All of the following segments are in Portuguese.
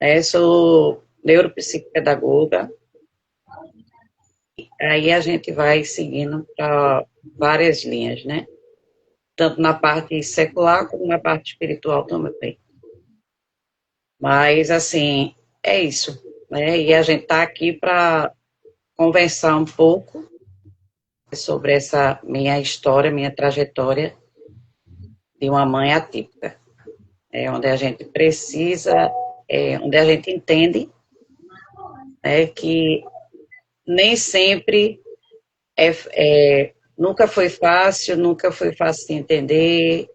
né? Sou neuropsicopedagoga. Aí a gente vai seguindo para várias linhas, né? Tanto na parte secular como na parte espiritual também. Mas, assim, é isso, né? E a gente está aqui para conversar um pouco sobre essa minha história, minha trajetória de uma mãe atípica, onde a gente precisa, onde a gente entende, que nem sempre nunca foi fácil de entender,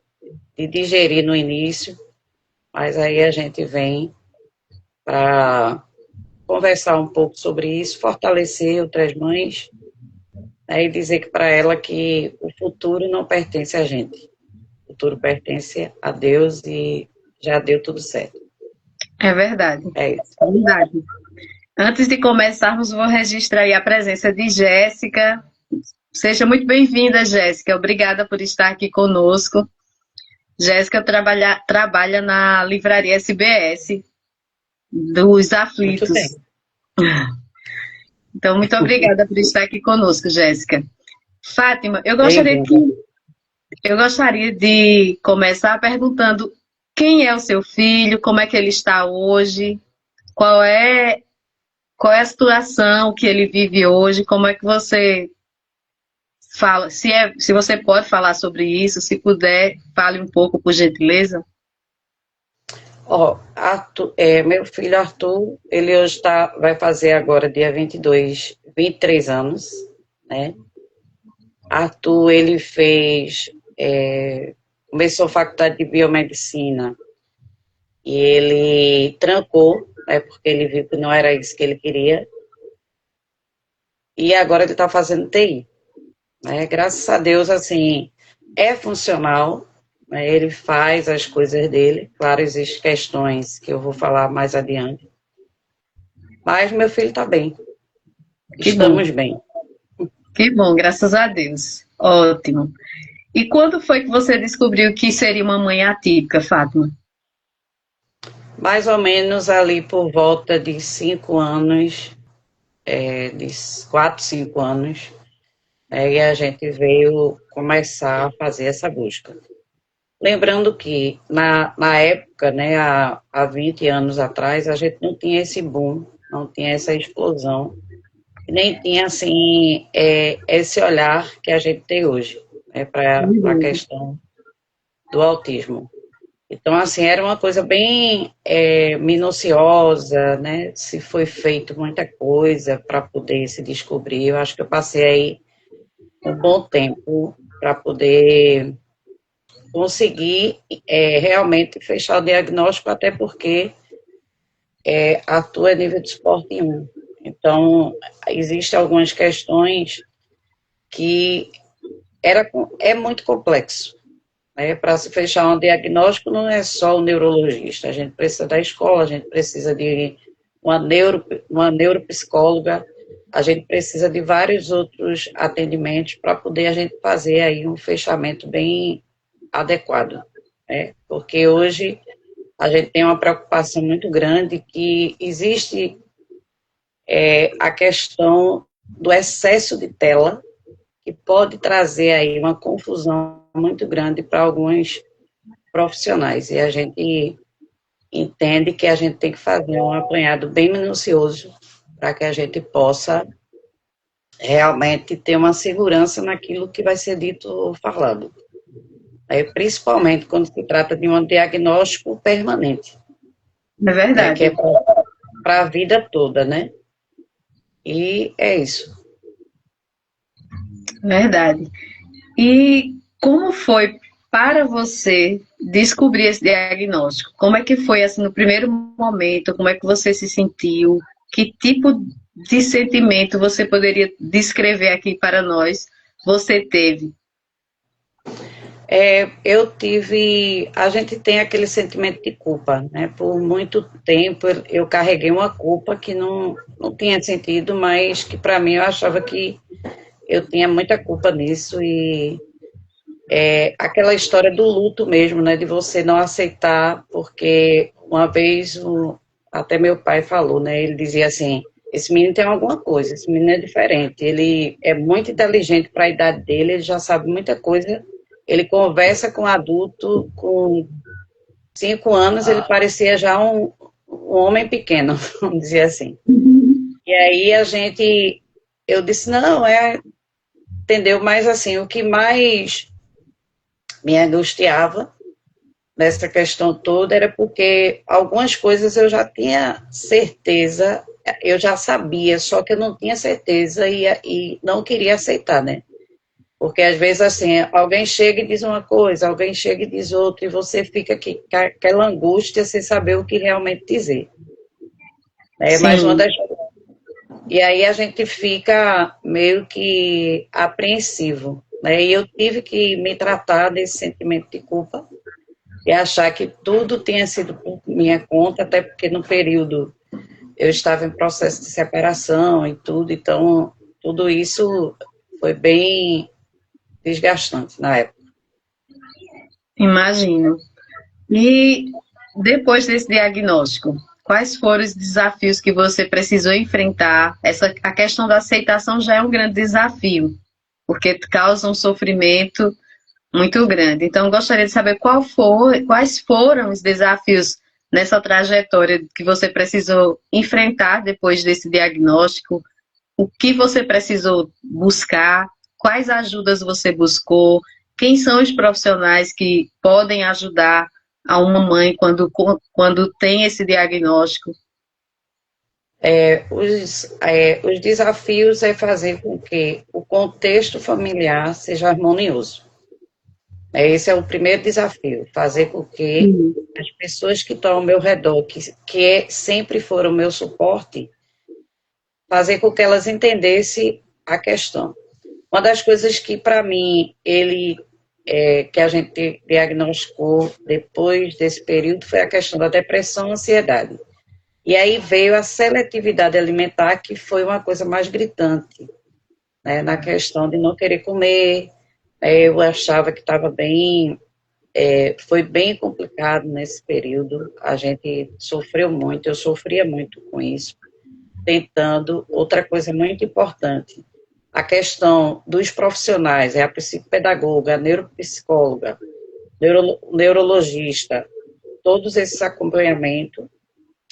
de digerir no início, mas aí a gente vem para conversar um pouco sobre isso, fortalecer outras mães, né, e dizer que para ela que o futuro não pertence a gente, o futuro pertence a Deus e já deu tudo certo. É verdade, É isso. é verdade. Antes de começarmos, vou registrar aí a presença de Jéssica. Seja muito bem-vinda, Jéssica. Obrigada por estar aqui conosco. Jéssica trabalha na livraria SBS dos Muito bem. Aflitos. Então, muito obrigada por estar aqui conosco, Jéssica. Fátima, Bem-vinda. eu gostaria de começar perguntando quem é o seu filho, como é que ele está hoje, qual é, qual é a situação que ele vive hoje, como é que você fala, se você pode falar sobre isso, se puder, fale um pouco, por gentileza. Meu filho Arthur, ele hoje vai fazer agora, dia 22, 23 anos, né? Arthur, ele começou a faculdade de biomedicina e ele trancou, né, porque ele viu que não era isso que ele queria, e agora ele está fazendo TI, né? Graças a Deus, assim, é funcional, né? Ele faz as coisas dele, claro, existem questões que eu vou falar mais adiante, mas meu filho está bem, Que bom, estamos bem. que bom, graças a Deus. Ótimo. E quando foi que você descobriu que seria uma mãe atípica, Fátima? Mais ou menos ali por volta de 5 anos, de 4, 5 anos, e a gente veio começar a fazer essa busca. Lembrando que, na época, né, há 20 anos atrás, a gente não tinha esse boom, não tinha essa explosão, nem tinha, assim, esse olhar que a gente tem hoje, né, para a questão do autismo. Então, assim, era uma coisa bem minuciosa, né? Se foi feito muita coisa para poder se descobrir. Eu acho que eu passei aí um bom tempo para poder conseguir realmente fechar o diagnóstico, até porque atua a nível de esporte 1. Então, existem algumas questões que é muito complexo. Para se fechar um diagnóstico, não é só o neurologista, a gente precisa da escola, a gente precisa de uma neuropsicóloga, a gente precisa de vários outros atendimentos para poder a gente fazer aí um fechamento bem adequado, né? Porque hoje a gente tem uma preocupação muito grande que existe a questão do excesso de tela, que pode trazer aí uma confusão muito grande para alguns profissionais, e a gente entende que a gente tem que fazer um apanhado bem minucioso para que a gente possa realmente ter uma segurança naquilo que vai ser dito ou falado. Principalmente quando se trata de um diagnóstico permanente, É né, que é verdade, para a vida toda, né? E é isso. verdade. E como foi para você descobrir esse diagnóstico? Como é que foi assim no primeiro momento? Como é que você se sentiu? Que tipo de sentimento você poderia descrever aqui para nós? Você teve? A gente tem aquele sentimento de culpa, né? Por muito tempo eu carreguei uma culpa que não tinha sentido, mas que para mim eu achava que eu tinha muita culpa nisso, e aquela história do luto mesmo, né? De você não aceitar, porque uma vez até meu pai falou, né? Ele dizia assim, esse menino tem alguma coisa, esse menino é diferente, ele é muito inteligente para a idade dele, ele já sabe muita coisa, ele conversa com adulto, com 5 anos ele parecia já um homem pequeno, vamos dizer assim. E aí eu disse, não, entendeu? Mas assim, o que mais me angustiava nessa questão toda era porque algumas coisas eu já tinha certeza, eu já sabia, só que eu não tinha certeza e não queria aceitar, né? Porque às vezes assim, alguém chega e diz uma coisa, alguém chega e diz outra, e você fica com aquela angústia sem saber o que realmente dizer. Mas uma Sim, das E aí a gente fica meio que apreensivo, né? E eu tive que me tratar desse sentimento de culpa e achar que tudo tinha sido por minha conta, até porque no período eu estava em processo de separação e tudo, então tudo isso foi bem desgastante na época. imagino. E depois desse diagnóstico, quais foram os desafios que você precisou enfrentar? A questão da aceitação já é um grande desafio, porque causa um sofrimento muito grande. Então, gostaria de saber quais foram os desafios nessa trajetória que você precisou enfrentar depois desse diagnóstico, o que você precisou buscar, quais ajudas você buscou, quem são os profissionais que podem ajudar a uma mãe quando tem esse diagnóstico. Os desafios é fazer com que o contexto familiar seja harmonioso. Esse é o primeiro desafio, fazer com que as pessoas que estão ao meu redor, sempre foram o meu suporte, fazer com que elas entendessem a questão. Uma das coisas que, para mim, que a gente diagnosticou depois desse período foi a questão da depressão e ansiedade. E aí veio a seletividade alimentar, que foi uma coisa mais gritante, né, na questão de não querer comer. Eu achava que estava bem. Foi bem complicado nesse período, a gente sofreu muito, eu sofria muito com isso, tentando. Outra coisa muito importante, a questão dos profissionais, a psicopedagoga, a neuropsicóloga, neurologista, todos esses acompanhamentos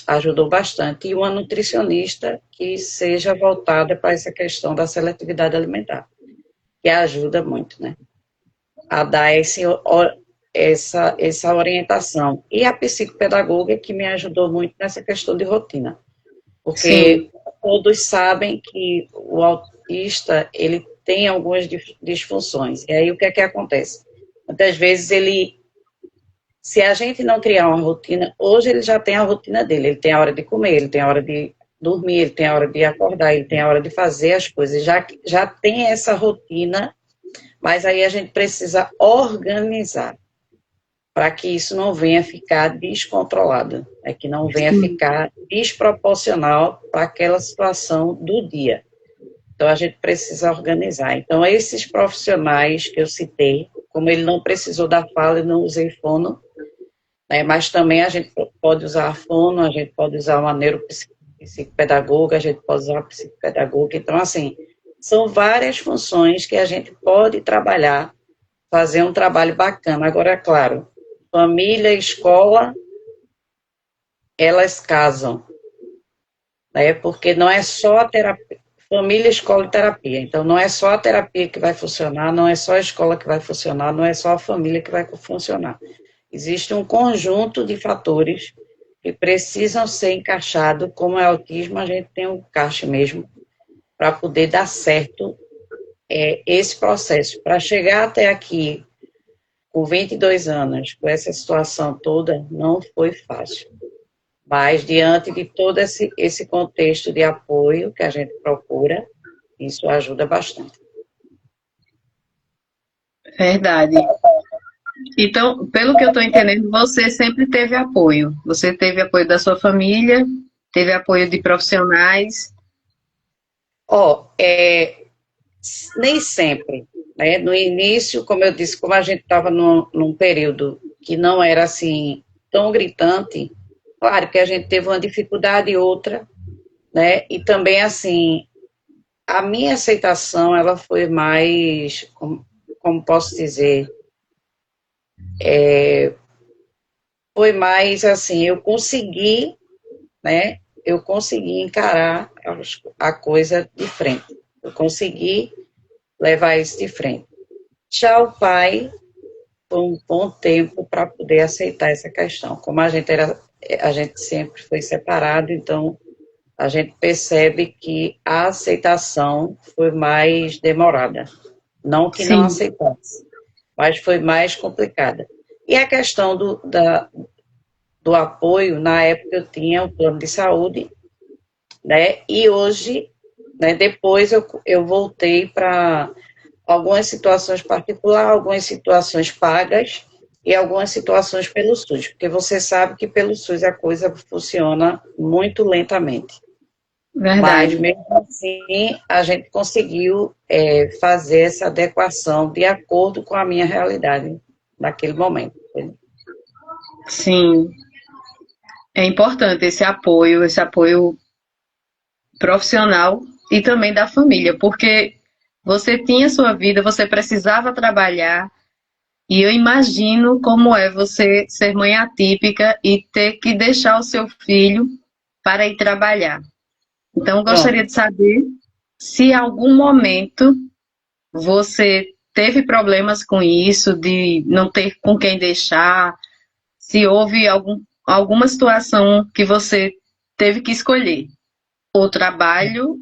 ajudou bastante, e uma nutricionista que seja voltada para essa questão da seletividade alimentar, que ajuda muito, né, a dar essa orientação. E a psicopedagoga que me ajudou muito nessa questão de rotina, Sim, porque todos sabem que o autista, ele tem algumas disfunções, e aí o que é que acontece? Muitas vezes se a gente não criar uma rotina, hoje ele já tem a rotina dele, ele tem a hora de comer, ele tem a hora de dormir, ele tem a hora de acordar, ele tem a hora de fazer as coisas, já tem essa rotina, mas aí a gente precisa organizar para que isso não venha ficar descontrolado, que não venha sim. ficar desproporcional para aquela situação do dia. Então, a gente precisa organizar. Então, esses profissionais que eu citei, como ele não precisou da fala, eu não usei fono, né, mas também a gente pode usar a fono, a gente pode usar uma neuropsicopedagoga, a gente pode usar uma psicopedagoga. Então, assim, são várias funções que a gente pode trabalhar, fazer um trabalho bacana. Agora, é claro, família e escola, elas casam, né? Porque não é só a terapia, família, escola e terapia. Então, não é só a terapia que vai funcionar, não é só a escola que vai funcionar, não é só a família que vai funcionar. Existe um conjunto de fatores que precisam ser encaixados. Como é autismo, a gente tem um encaixe mesmo para poder dar certo esse processo. Para chegar até aqui, com 22 anos, com essa situação toda, não foi fácil. Mas, diante de todo esse contexto de apoio que a gente procura, isso ajuda bastante. Verdade. Então, pelo que eu estou entendendo, você sempre teve apoio. Você teve apoio da sua família, teve apoio de profissionais. Ó, nem sempre, né? No início, como eu disse, como a gente estava num período que não era assim tão gritante, Claro que a gente teve uma dificuldade e outra, né? E também, assim, a minha aceitação, ela foi mais, como posso dizer, foi mais, assim, eu consegui, né? Eu consegui encarar a coisa de frente. Eu consegui levar isso de frente. Já o pai foi um bom tempo para poder aceitar essa questão. Como a gente sempre foi separado, então a gente percebe que a aceitação foi mais demorada. Não que não Sim, aceitasse, mas foi mais complicada. E a questão do apoio, na época eu tinha um plano de saúde, né? E hoje, né, depois eu voltei para algumas situações particulares, algumas situações pagas e algumas situações pelo SUS, porque você sabe que pelo SUS a coisa funciona muito lentamente. Mas, verdade. mesmo assim, a gente conseguiu fazer essa adequação de acordo com a minha realidade naquele momento. Entendeu? Sim, é importante esse apoio profissional e também da família, porque você tinha sua vida, você precisava trabalhar, e eu imagino como é você ser mãe atípica e ter que deixar o seu filho para ir trabalhar. Então, eu gostaria Pronto. de saber se em algum momento você teve problemas com isso, de não ter com quem deixar, se houve alguma situação que você teve que escolher, ou trabalho,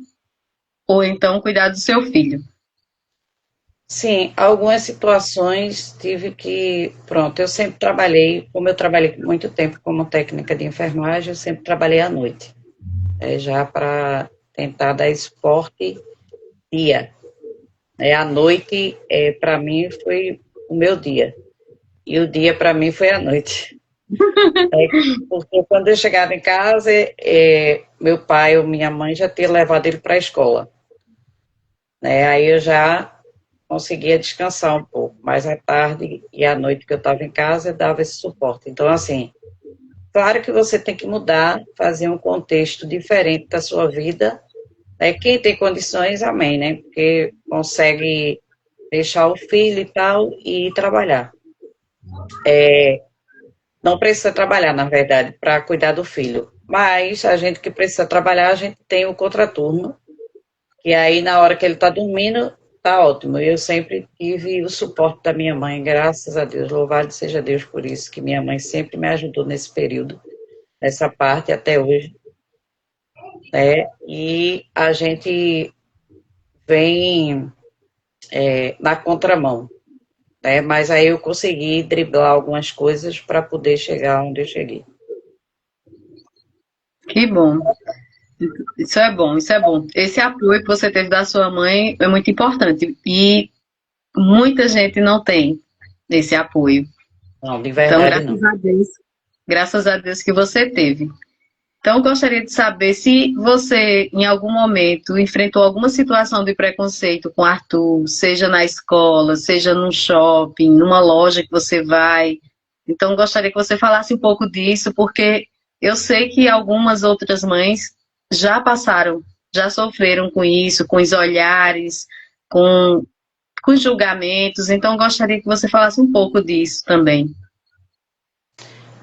ou então cuidar do seu filho. Sim, algumas situações tive que. Pronto, eu sempre trabalhei, como eu trabalhei muito tempo como técnica de enfermagem, eu sempre trabalhei à noite, já para tentar dar suporte dia. A noite, para mim, foi o meu dia, e o dia para mim foi a noite. Porque quando eu chegava em casa, meu pai ou minha mãe já tinha levado ele para a escola. Né? Aí eu já conseguia descansar um pouco, mas à tarde e à noite que eu estava em casa, eu dava esse suporte. Então, assim, claro que você tem que mudar, fazer um contexto diferente da sua vida. Quem tem condições, amém, né? Porque consegue deixar o filho e tal e ir trabalhar. Não precisa trabalhar, na verdade, para cuidar do filho. Mas a gente que precisa trabalhar, a gente tem o contraturno, e aí na hora que ele está dormindo, tá ótimo. Eu sempre tive o suporte da minha mãe, graças a Deus, louvado seja Deus por isso, que minha mãe sempre me ajudou nesse período, nessa parte até hoje, né? E a gente vem na contramão, né? Mas aí eu consegui driblar algumas coisas para poder chegar onde eu cheguei. Que bom. Isso é bom, isso é bom. Esse apoio que você teve da sua mãe é muito importante e muita gente não tem esse apoio. Não, de Então, verdade não. graças a Deus que você teve. Então, eu gostaria de saber se você, em algum momento, enfrentou alguma situação de preconceito com Arthur, seja na escola, seja num shopping, numa loja que você vai. Então, eu gostaria que você falasse um pouco disso, porque eu sei que algumas outras mães já passaram, já sofreram com isso, com os olhares, com, com os julgamentos. Então, eu gostaria que você falasse um pouco disso também.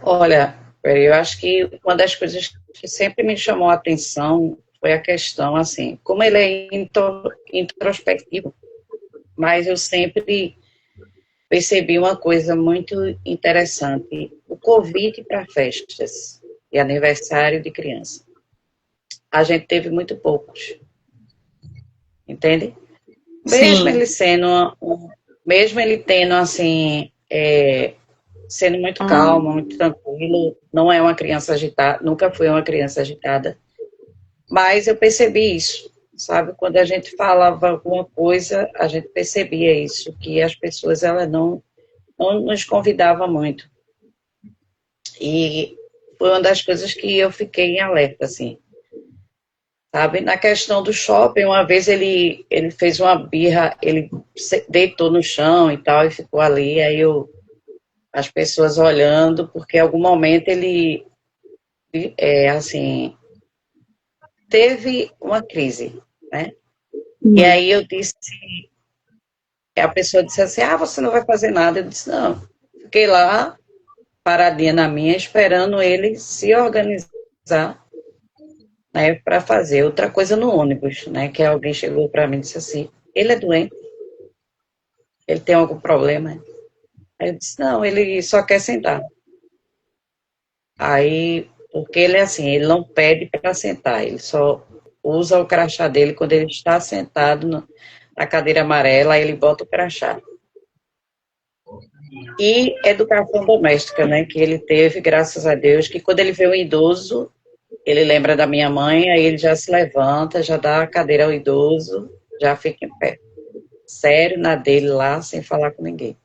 Olha, eu acho que uma das coisas que sempre me chamou a atenção foi a questão, assim, como ele é introspectivo, mas eu sempre percebi uma coisa muito interessante: o convite para festas e aniversário de criança. A gente teve muito poucos, entende? Mesmo Sim. ele sendo, mesmo ele tendo assim, sendo muito calmo, muito tranquilo, não é uma criança agitada, nunca foi uma criança agitada, mas eu percebi isso, sabe? Quando a gente falava alguma coisa, a gente percebia isso, que as pessoas elas não nos convidavam muito. E foi uma das coisas que eu fiquei em alerta, assim. Sabe, na questão do shopping, uma vez ele fez uma birra, ele deitou no chão e tal, e ficou ali, as pessoas olhando, porque em algum momento ele assim, teve uma crise, né? E Sim. aí eu disse, a pessoa disse assim, você não vai fazer nada. Eu disse, não. Fiquei lá, paradinha na minha, esperando ele se organizar, né, para fazer outra coisa no ônibus, né, que alguém chegou para mim e disse assim, ele é doente, ele tem algum problema? Aí eu disse, não, ele só quer sentar. Aí, porque ele é assim, ele não pede para sentar, ele só usa o crachá dele quando ele está sentado na cadeira amarela, aí ele bota o crachá. E educação doméstica, né, que ele teve, graças a Deus, que quando ele vê um idoso, ele lembra da minha mãe, aí ele já se levanta, já dá a cadeira ao idoso, já fica em pé. Sério, na dele lá, sem falar com ninguém.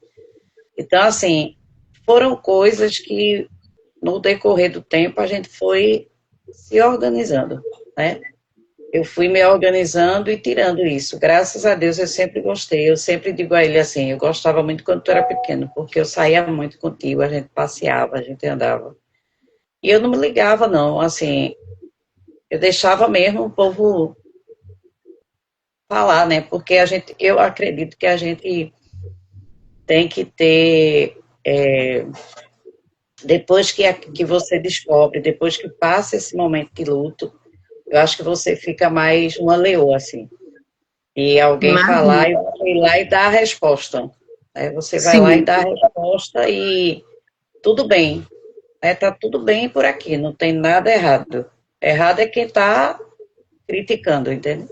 Então, assim, foram coisas que, no decorrer do tempo, a gente foi se organizando, né? Eu fui me organizando e tirando isso. Graças a Deus, eu sempre gostei. Eu sempre digo a ele assim, eu gostava muito quando tu era pequeno, porque eu saía muito contigo, a gente passeava, a gente andava. E eu não me ligava, não, assim, eu deixava mesmo o povo falar, né? Porque eu acredito que a gente tem que ter, depois que você descobre, depois que passa esse momento de luto, eu acho que você fica mais uma leoa, assim. E alguém Imagina. falar, e você ir lá e dar a resposta. Né? Você vai lá e Sim. dá a resposta e tudo bem. Né? Tá tudo bem por aqui, não tem nada errado. Errado é quem está criticando, entende?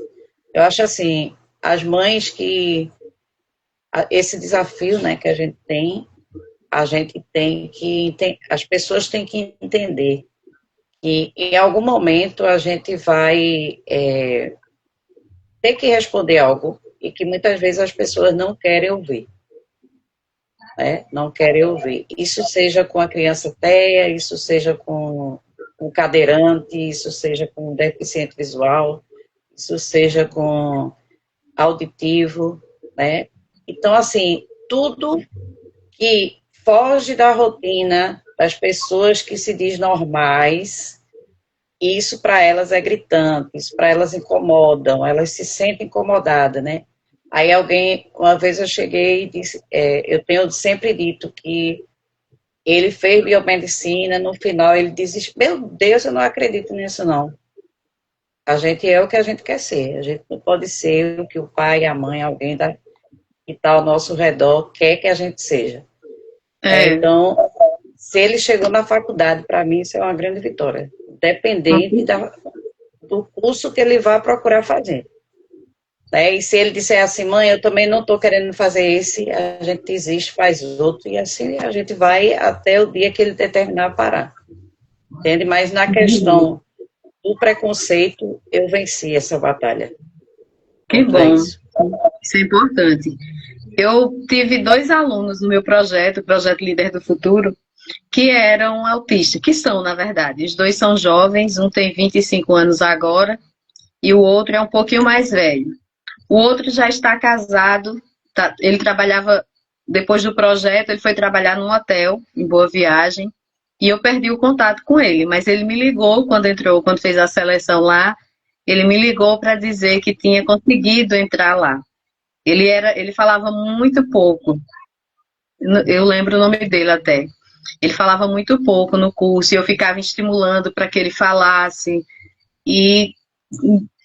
Eu acho assim, as mães que esse desafio, né, que a gente tem que, as pessoas têm que entender que em algum momento a gente vai ter que responder algo e que muitas vezes as pessoas não querem ouvir, né? Não querem ouvir. Isso seja com a criança TEA, isso seja com um cadeirante, isso seja com um deficiente visual, isso seja com auditivo, né? Então, assim, tudo que foge da rotina das pessoas que se diz normais, isso para elas é gritante, isso para elas incomodam, elas se sentem incomodadas, né? Aí uma vez eu cheguei e disse, eu tenho sempre dito que ele fez biomedicina, no final ele disse, meu Deus, eu não acredito nisso não. A gente é o que a gente quer ser, a gente não pode ser o que o pai, a mãe, alguém que está ao nosso redor quer que a gente seja. É, Então, se ele chegou na faculdade, para mim isso é uma grande vitória, dependente do curso que ele vai procurar fazer. Né? E se ele disser assim, mãe, eu também não estou querendo fazer esse, a gente desiste, faz outro, e assim a gente vai até o dia que ele determinar parar. Entende? Mas na questão do preconceito, eu venci essa batalha que contra bom. isso. Isso é importante. Eu tive dois alunos no meu projeto, o Projeto Líder do Futuro, que eram autistas, que são, na verdade. Os dois são jovens, um tem 25 anos agora e o outro é um pouquinho mais velho. O outro já está casado, ele trabalhava, depois do projeto, ele foi trabalhar num hotel em Boa Viagem e eu perdi o contato com ele, mas ele me ligou quando fez a seleção lá, ele me ligou para dizer que tinha conseguido entrar lá. Ele falava muito pouco. Eu lembro o nome dele até. Ele falava muito pouco no curso e eu ficava estimulando para que ele falasse. E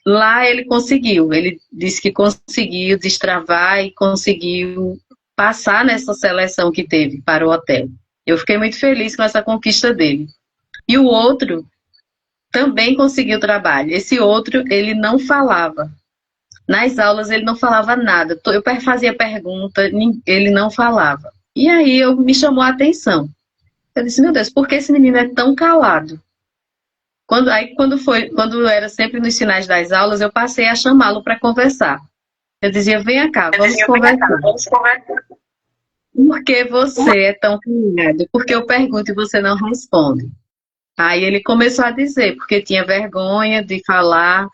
lá ele conseguiu. Ele disse que conseguiu destravar e conseguiu passar nessa seleção que teve para o hotel. Eu fiquei muito feliz com essa conquista dele. E o outro também conseguiu trabalho. Esse outro, ele não falava. Nas aulas ele não falava nada. Eu fazia pergunta, ele não falava. E aí me chamou a atenção. Eu disse, meu Deus, por que esse menino é tão calado? Quando era sempre nos finais das aulas, eu passei a chamá-lo para conversar. Eu dizia, venha cá, vamos conversar. Por que você é tão calado? Porque eu pergunto e você não responde. Aí ele começou a dizer, porque tinha vergonha de falar,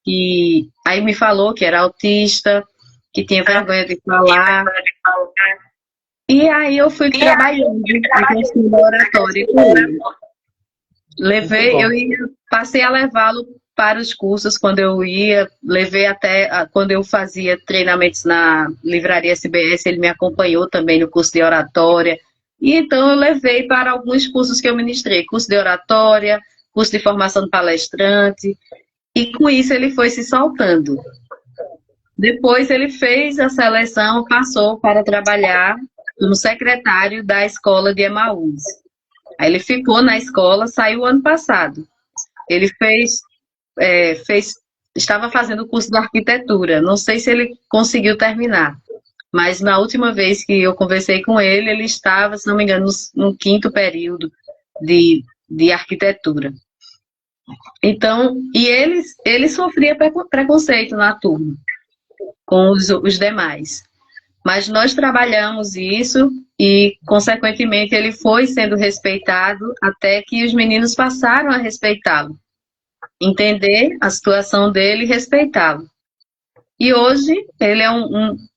e aí me falou que era autista, que tinha vergonha de falar. E aí eu fui trabalhando a questão da oratória com ele. Muito Levei, bom. passei a levá-lo para os cursos quando eu ia, levei até quando eu fazia treinamentos na livraria SBS, ele me acompanhou também no curso de oratória. E então eu levei para alguns cursos que eu ministrei, curso de oratória, curso de formação de palestrante, e com isso ele foi se soltando. Depois ele fez a seleção, passou para trabalhar como secretário da escola de Emaús. Aí ele ficou na escola, saiu ano passado. Ele fez, estava fazendo o curso de arquitetura. Não sei se ele conseguiu terminar, mas na última vez que eu conversei com ele, ele estava, se não me engano, no quinto período de arquitetura. Então, e ele sofria preconceito na turma com os demais. Mas nós trabalhamos isso e, consequentemente, ele foi sendo respeitado até que os meninos passaram a respeitá-lo, entender a situação dele e respeitá-lo. E hoje ele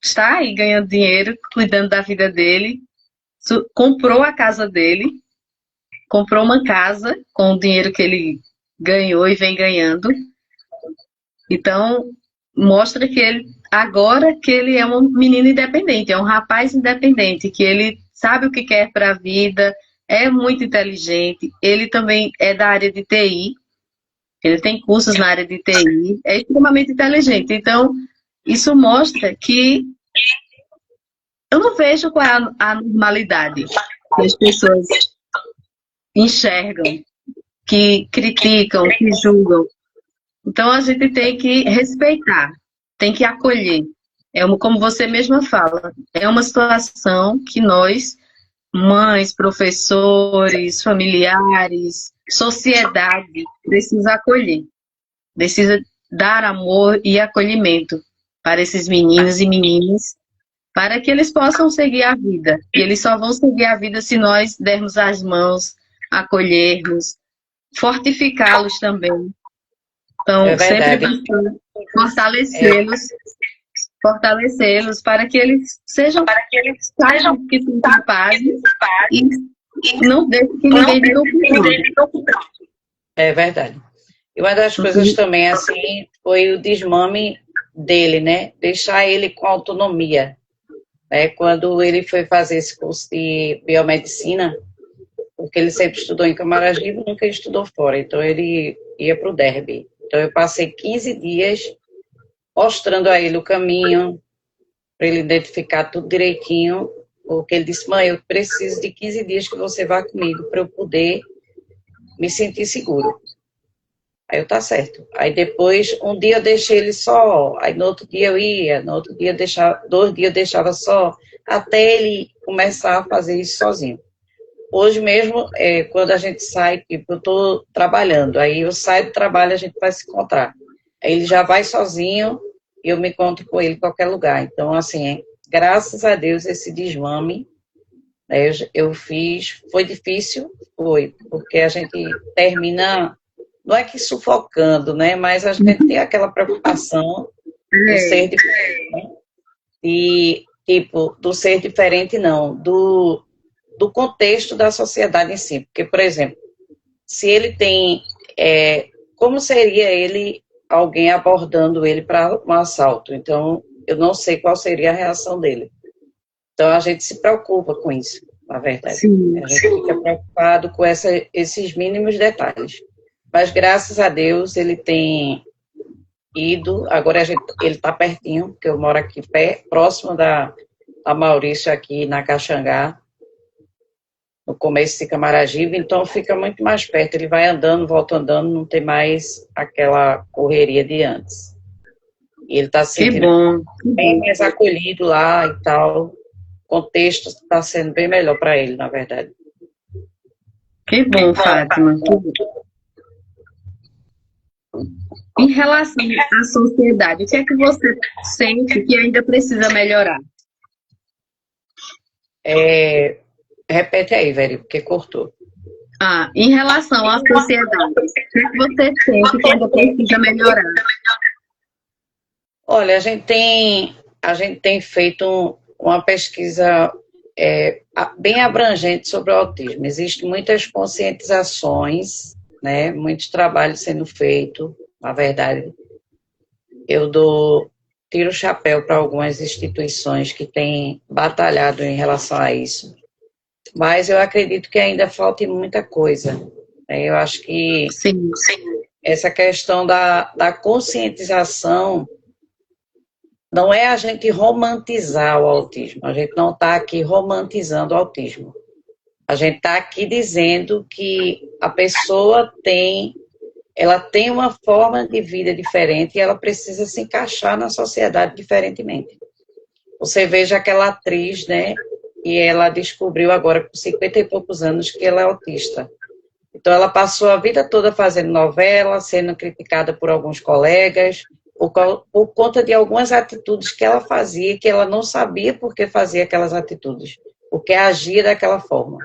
está aí ganhando dinheiro, cuidando da vida dele, comprou a casa dele, comprou uma casa com o dinheiro que ele ganhou e vem ganhando. Então, mostra que ele, agora que ele é um menino independente, é um rapaz independente, que ele sabe o que quer para a vida, é muito inteligente. Ele também é da área de TI, ele tem cursos na área de TI, é extremamente inteligente. Então, isso mostra que eu não vejo qual é a normalidade que as pessoas enxergam, que criticam, que julgam. Então, a gente tem que respeitar, tem que acolher. Como você mesma fala, é uma situação que nós, mães, professores, familiares, sociedade, precisa acolher. Precisa dar amor e acolhimento para esses meninos e meninas, para que eles possam seguir a vida. E eles só vão seguir a vida se nós dermos as mãos, acolhermos, fortificá-los também. É Então, sempre verdade. buscando É, fortalecê-los para que eles saibam que são capazes e não deixem que ninguém diga o contrário. é verdade. E uma das coisas também, assim, foi o desmame dele, né? Deixar ele com autonomia. Né? Quando ele foi fazer esse curso de biomedicina, porque ele sempre estudou em Camaragibe, nunca estudou fora, então ele ia para o Derby. Então eu passei 15 dias mostrando a ele o caminho, para ele identificar tudo direitinho, porque ele disse, mãe, eu preciso de 15 dias que você vá comigo, para eu poder me sentir seguro. Aí eu, tá certo. Aí depois, um dia eu deixei ele só, aí no outro dia eu ia, no outro dia eu deixava, 2 dias eu deixava só, até ele começar a fazer isso sozinho. Hoje mesmo, quando a gente sai, tipo, eu estou trabalhando, aí eu saio do trabalho, a gente vai se encontrar. Aí ele já vai sozinho e eu me encontro com ele em qualquer lugar. Então, assim, graças a Deus, esse desmame, né, eu fiz, foi difícil, foi, porque a gente termina, não é que sufocando, né, mas a gente tem aquela preocupação do ser diferente, né? E, tipo, do ser diferente não, do contexto da sociedade em si. Porque, por exemplo, se ele tem... como seria ele, alguém abordando ele para um assalto? Então, eu não sei qual seria a reação dele. Então, a gente se preocupa com isso, na verdade. Sim. A gente fica preocupado com esses mínimos detalhes. Mas, graças a Deus, ele tem ido... Agora, ele está pertinho, porque eu moro aqui próximo da Maurício, aqui na Caxangá, no começo de Camaragibe, então fica muito mais perto. Ele vai andando, volta andando, não tem mais aquela correria de antes. E ele está se Que sentindo bom. bem mais acolhido lá e tal. O contexto está sendo bem melhor para ele, na verdade. Que bom, Fátima. Que bom. Em relação à sociedade, o que é que você sente que ainda precisa melhorar? Repete aí, velho, porque cortou. Em relação à sociedade, o que é que você sente que ainda precisa melhorar? Olha, a gente tem feito uma pesquisa bem abrangente sobre o autismo. Existem muitas conscientizações né? Muito trabalho sendo feito, na verdade. Tiro o chapéu para algumas instituições que têm batalhado em relação a isso, mas eu acredito que ainda falta muita coisa. Eu acho que Sim. essa questão da conscientização não é a gente romantizar o autismo, a gente não está aqui romantizando o autismo. A gente está aqui dizendo que a pessoa ela tem uma forma de vida diferente e ela precisa se encaixar na sociedade diferentemente. Você veja aquela atriz, né, e ela descobriu agora, com 50 e poucos anos, que ela é autista. Então, ela passou a vida toda fazendo novela, sendo criticada por alguns colegas, por conta de algumas atitudes que ela fazia, que ela não sabia por que fazia aquelas atitudes, porque agia daquela forma.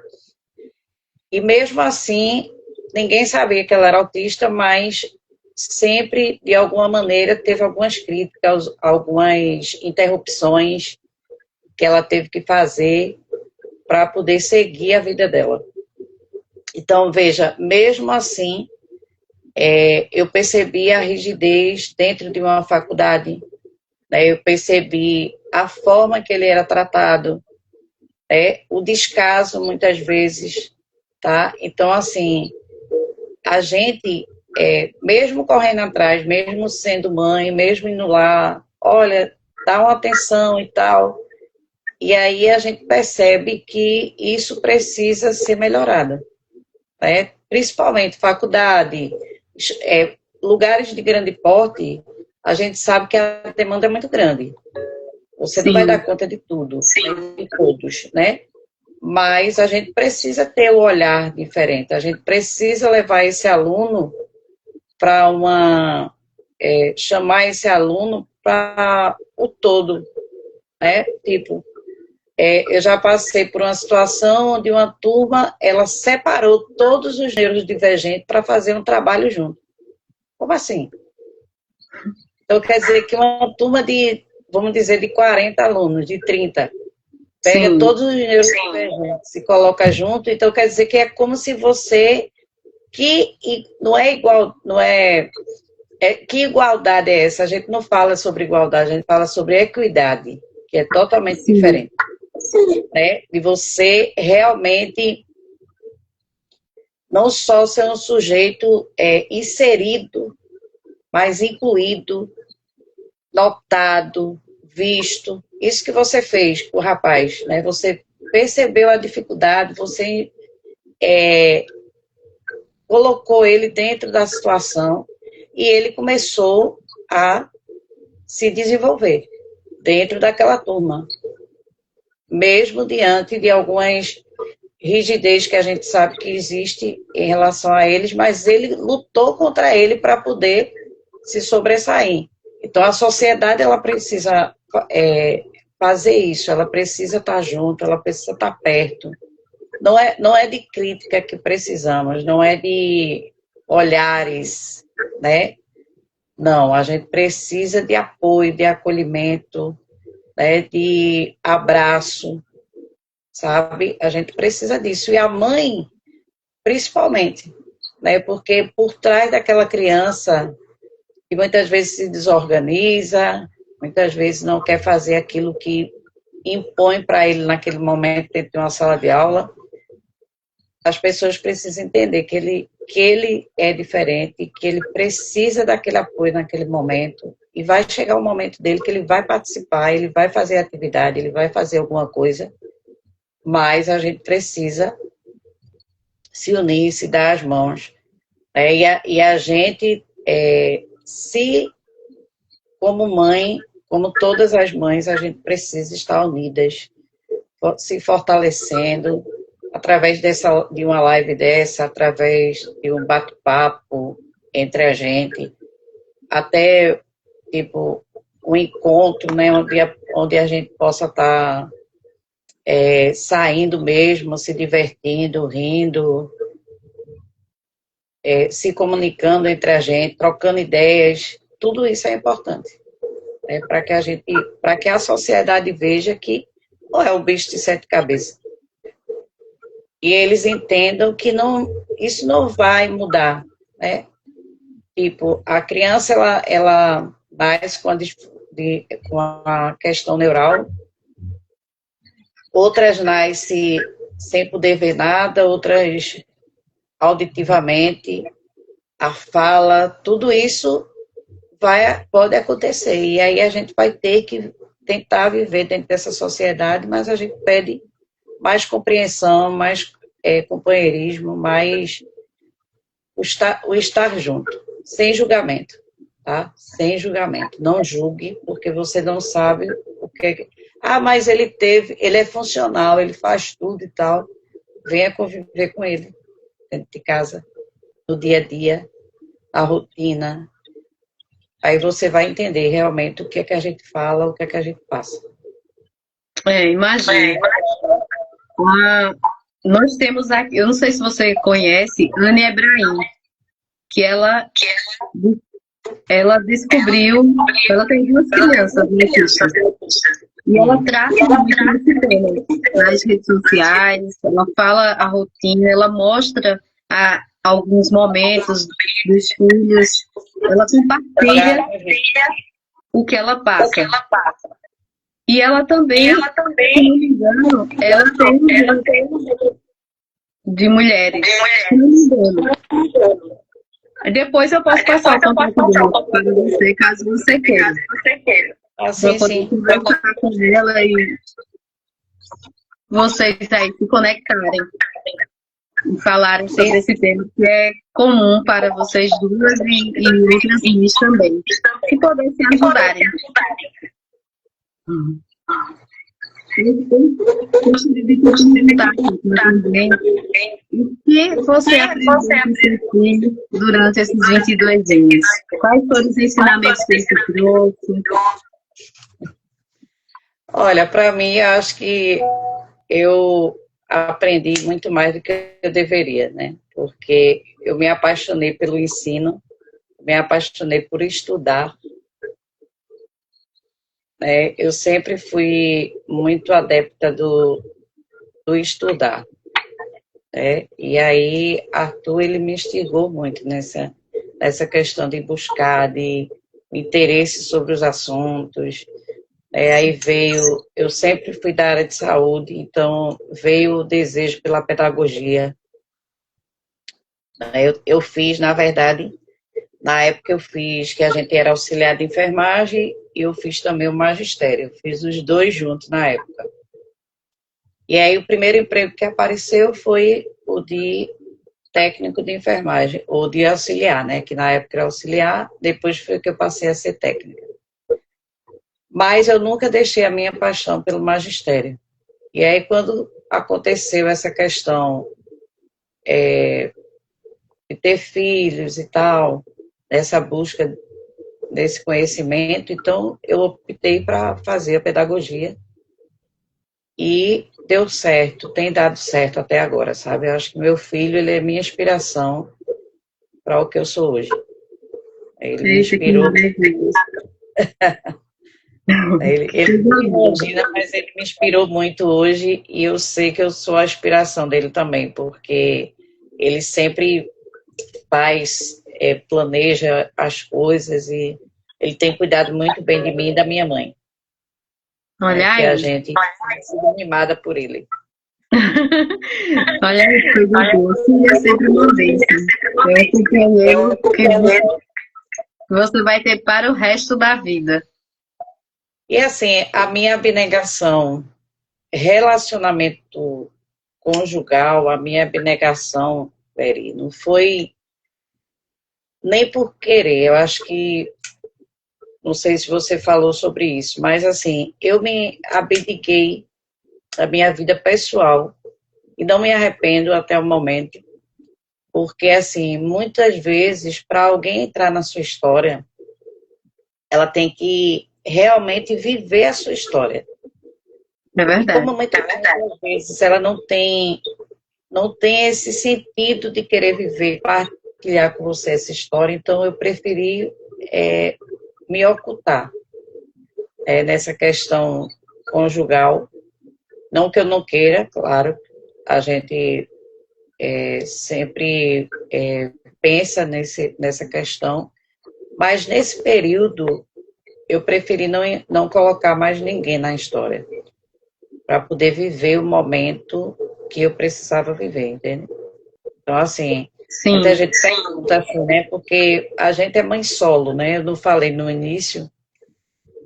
E mesmo assim, ninguém sabia que ela era autista, mas sempre, de alguma maneira, teve algumas críticas, algumas interrupções que ela teve que fazer para poder seguir a vida dela. Então, veja, mesmo assim, eu percebi a rigidez dentro de uma faculdade, né? Eu percebi a forma que ele era tratado, o descaso, muitas vezes, tá? Então, assim, a gente, mesmo correndo atrás, mesmo sendo mãe, mesmo indo lá, olha, dá uma atenção e tal, e aí a gente percebe que isso precisa ser melhorado, né? Principalmente faculdade, lugares de grande porte, a gente sabe que a demanda é muito grande. Você não vai dar conta de tudo, de todos, né? Mas a gente precisa ter um olhar diferente, a gente precisa levar esse aluno para chamar esse aluno para o todo, né? Tipo, eu já passei por uma situação onde uma turma, ela separou todos os neurodivergentes para fazer um trabalho junto. Como assim? Então, quer dizer que uma turma de, vamos dizer, de 40 alunos, de 30, pega todos os neurodivergentes, se coloca junto, então quer dizer que é como se você, não é igual, que igualdade é essa? A gente não fala sobre igualdade, a gente fala sobre equidade, que é totalmente diferente. Né? De você realmente não só ser um sujeito inserido, mas incluído, notado, visto. Isso que você fez com o rapaz, né? Você percebeu a dificuldade, você colocou ele dentro da situação e ele começou a se desenvolver dentro daquela turma, mesmo diante de algumas rigidez que a gente sabe que existe em relação a eles, mas ele lutou contra ele para poder se sobressair. Então, a sociedade, ela precisa fazer isso, ela precisa estar junto, ela precisa estar perto. Não é de crítica que precisamos, não é de olhares, né? Não, a gente precisa de apoio, de acolhimento, né? De abraço, sabe? A gente precisa disso. E a mãe, principalmente, né? Porque por trás daquela criança, que muitas vezes se desorganiza, muitas vezes não quer fazer aquilo que impõe para ele naquele momento dentro de uma sala de aula, as pessoas precisam entender que ele é diferente, que ele precisa daquele apoio naquele momento, e vai chegar o momento dele que ele vai participar, ele vai fazer atividade, ele vai fazer alguma coisa, mas a gente precisa se unir, se dar as mãos, e a gente, como mãe, como todas as mães, a gente precisa estar unidas, se fortalecendo, através de uma live dessa, através de um bate-papo entre a gente, até, tipo, um encontro, né, onde a gente possa estar saindo mesmo, se divertindo, rindo, se comunicando entre a gente, trocando ideias, tudo isso é importante, né, para que a sociedade veja que não é o bicho de sete cabeças. e eles entendam que não, isso não vai mudar, né? Tipo, a criança, ela nasce com a questão neural, outras nascem sem poder ver nada, outras auditivamente, a fala, tudo isso pode acontecer. E aí a gente vai ter que tentar viver dentro dessa sociedade, mas a gente pede mais compreensão, mais companheirismo, mais o estar junto, sem julgamento, tá? Sem julgamento. Não julgue, porque você não sabe o que... Ah, mas ele é funcional, ele faz tudo e tal. Venha conviver com ele dentro de casa, no dia a dia, a rotina. Aí você vai entender realmente o que é que a gente fala, o que é que a gente passa. Imagina. Nós temos aqui, eu não sei se você conhece, Anne Ebrahim, que ela descobriu, ela tem duas crianças autistas, e ela trata muito desse tema nas redes sociais, ela fala a rotina, ela mostra alguns momentos dos filhos, ela compartilha o que ela passa. E ela também, se não me engano, ela tem de mulheres. Se não me engano. Depois eu posso passar o contato dela para você, caso você queira. Sim, sim. Conversar com ela e vocês aí se conectarem e falarem sobre esse tema que é comum para vocês duas e outras meninas também, que podem se ajudarem. Gostaria de perguntar também o que você aprendeu com seu filho durante esses 22 anos? Quais foram os ensinamentos que ele trouxe? Olha, para mim, acho que eu aprendi muito mais do que eu deveria, né? Porque eu me apaixonei pelo ensino, me apaixonei por estudar. Né? Eu sempre fui muito adepta do estudar. Né? E aí, Arthur, ele me instigou muito nessa questão de buscar, de interesse sobre os assuntos. Aí veio, eu sempre fui da área de saúde, então veio o desejo pela pedagogia. Eu fiz, na verdade, na época eu fiz, que a gente era auxiliar de enfermagem, e eu fiz também o magistério, eu fiz os dois juntos na época. E aí o primeiro emprego que apareceu foi o de técnico de enfermagem, ou de auxiliar, né, que na época era auxiliar, depois foi que eu passei a ser técnica. Mas eu nunca deixei a minha paixão pelo magistério. E aí quando aconteceu essa questão de ter filhos e tal, essa busca desse conhecimento, então eu optei para fazer a pedagogia e deu certo, tem dado certo até agora, sabe? Eu acho que meu filho, ele é minha inspiração para o que eu sou hoje. Ele me inspirou. Ele não imagina, mas ele me inspirou muito hoje e eu sei que eu sou a inspiração dele também, porque ele sempre planeja as coisas e ele tem cuidado muito bem de mim e da minha mãe. Olha aí. Que a gente é sido animada por ele. Olha aí, coisa boa. Filho é sempre uma bênção. É um companheiro que você vai ter para o resto da vida. E assim, a minha abnegação, relacionamento conjugal, a minha abnegação, Veri, não foi nem por querer, eu acho que, não sei se você falou sobre isso, mas assim, eu me abdiquei da minha vida pessoal e não me arrependo até o momento, porque assim, muitas vezes, para alguém entrar na sua história, ela tem que realmente viver a sua história. É verdade. E como muitas vezes ela não tem esse sentido de querer viver, partilhar com você essa história, então eu preferi me ocultar nessa questão conjugal. Não que eu não queira, claro, a gente sempre pensa nessa questão, mas nesse período eu preferi não colocar mais ninguém na história, para poder viver o momento que eu precisava viver, entende? Então, assim, Sim. muita gente pergunta assim, né? Porque a gente é mãe solo, né? Eu não falei no início,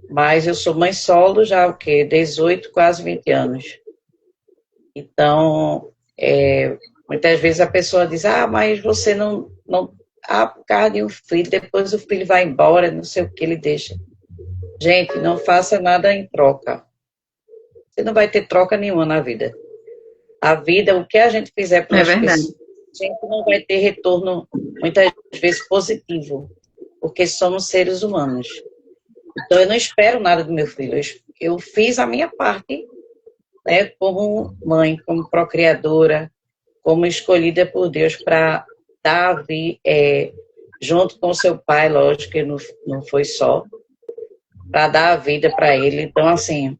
mas eu sou mãe solo já, o quê? 18, quase 20 anos. Então, muitas vezes a pessoa diz, mas você não por causa de um filho, depois o filho vai embora, não sei o que ele deixa. Gente, não faça nada em troca. Você não vai ter troca nenhuma na vida. A vida, o que a gente fizer pelas pessoas, a gente não vai ter retorno, muitas vezes, positivo, porque somos seres humanos. Então, eu não espero nada do meu filho. Eu fiz a minha parte, né, como mãe, como procriadora, como escolhida por Deus para dar junto com seu pai, lógico que não foi só, para dar a vida para ele. Então, assim,